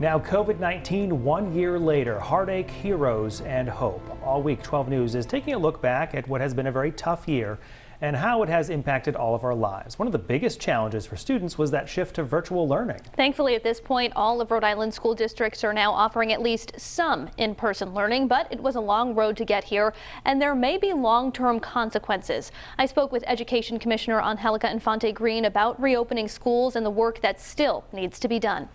Now, COVID-19, 1 year later, heartache, heroes, and hope. All week, 12 News is taking a look back at what has been a very tough year and how it has impacted all of our lives. One of the biggest challenges for students was that shift to virtual learning. Thankfully, at this point, all of Rhode Island school districts are now offering at least some in-person learning, but it was a long road to get here, and there may be long-term consequences. I spoke with Education Commissioner Angéica Infante-Green about reopening schools and the work that still needs to be done.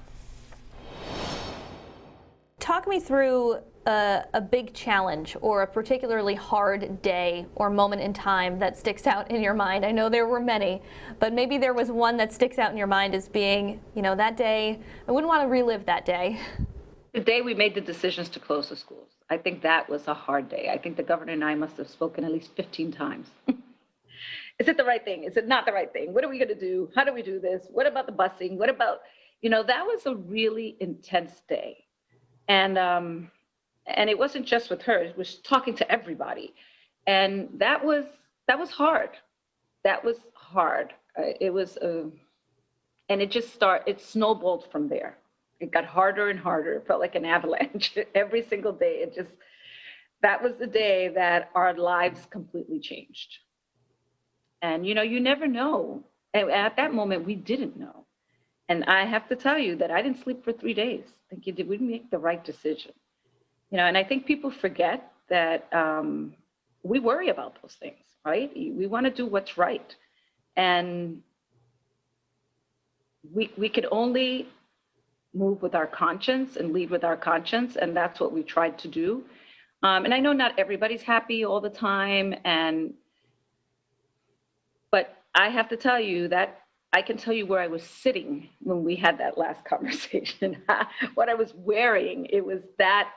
Talk me through a big challenge or a particularly hard day or moment in time that sticks out in your mind. I know there were many, but maybe there was one that sticks out in your mind as being, that day, I wouldn't want to relive that day. The day we made the decisions to close the schools. I think that was a hard day. I think the governor and I must have spoken at least 15 times. Is it the right thing? Is it not the right thing? What are we going to do? How do we do this? What about the busing? What about, that was a really intense day. And it wasn't just with her, it was talking to everybody. And that was hard. That was hard. And it snowballed from there. It got harder and harder. It felt like an avalanche every single day. That was the day that our lives completely changed. And, you never know. And at that moment, we didn't know. And I have to tell you that I didn't sleep for 3 days thinking, did we make the right decision? And I think people forget that we worry about those things, right? We want to do what's right. And we could only move with our conscience and lead with our conscience. And that's what we tried to do. And I know not everybody's happy all the time. But I have to tell you that I can tell you where I was sitting when we had that last conversation, what I was wearing. It was that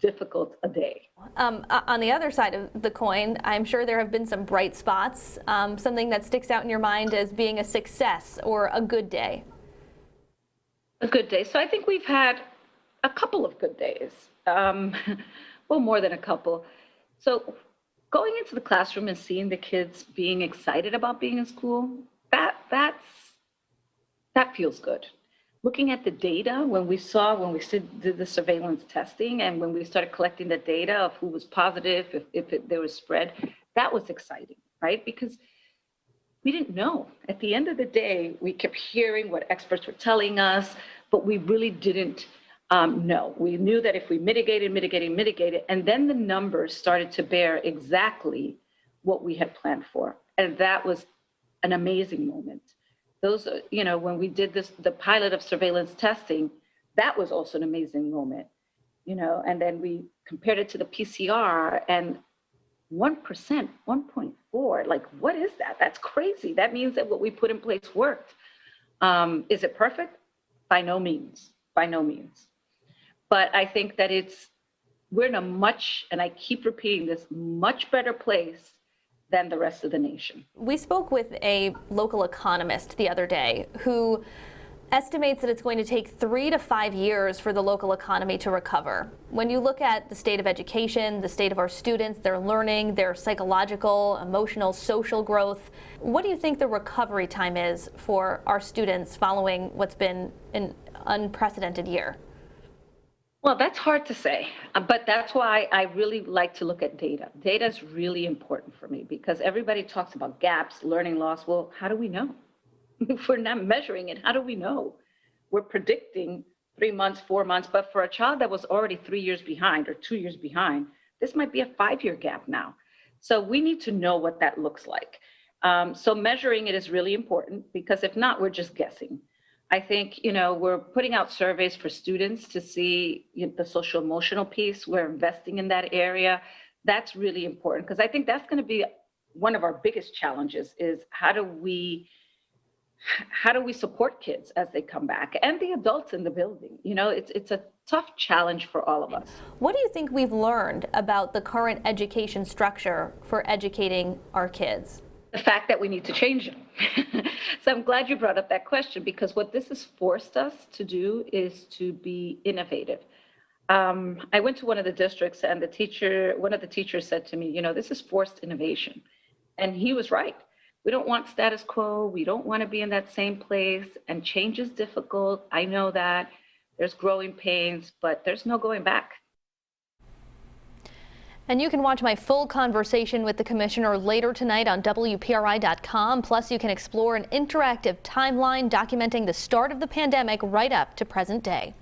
difficult a day. On the other side of the coin, I'm sure there have been some bright spots, something that sticks out in your mind as being a success or a good day. A good day. So I think we've had a couple of good days. Well, more than a couple. So going into the classroom and seeing the kids being excited about being in school, that feels good. Looking at the data, when we did the surveillance testing and when we started collecting the data of who was positive, if there was spread, that was exciting, right? Because we didn't know. At the end of the day, we kept hearing what experts were telling us, but we really didn't know. We knew that if we mitigated, and then the numbers started to bear exactly what we had planned for. And that was an amazing moment. Those, when we did the pilot of surveillance testing, that was also an amazing moment, and then we compared it to the PCR and 1%, 1.4, like, what is that? That's crazy. That means that what we put in place worked. Is it perfect? By no means, But I think that we're in a much, and I keep repeating this, much better place than the rest of the nation. We spoke with a local economist the other day who estimates that it's going to take 3 to 5 years for the local economy to recover. When you look at the state of education, the state of our students, their learning, their psychological, emotional, social growth, what do you think the recovery time is for our students following what's been an unprecedented year? Well, that's hard to say, but that's why I really like to look at data. Data is really important for me because everybody talks about gaps, learning loss. Well, how do we know? If we're not measuring it, how do we know? We're predicting 3 months, 4 months, but for a child that was already 3 years behind or 2 years behind, this might be a 5-year gap now. So we need to know what that looks like. So measuring it is really important because if not, we're just guessing. I think, we're putting out surveys for students to see the social emotional piece. We're investing in that area. That's really important because I think that's going to be one of our biggest challenges is how do we support kids as they come back and the adults in the building? It's a tough challenge for all of us. What do you think we've learned about the current education structure for educating our kids? The fact that we need to change them. So I'm glad you brought up that question because what this has forced us to do is to be innovative. I went to one of the districts and one of the teachers said to me, this is forced innovation. And he was right. We don't want status quo. We don't want to be in that same place, and change is difficult. I know that. There's growing pains, but there's no going back. And you can watch my full conversation with the commissioner later tonight on WPRI.com. Plus, you can explore an interactive timeline documenting the start of the pandemic right up to present day.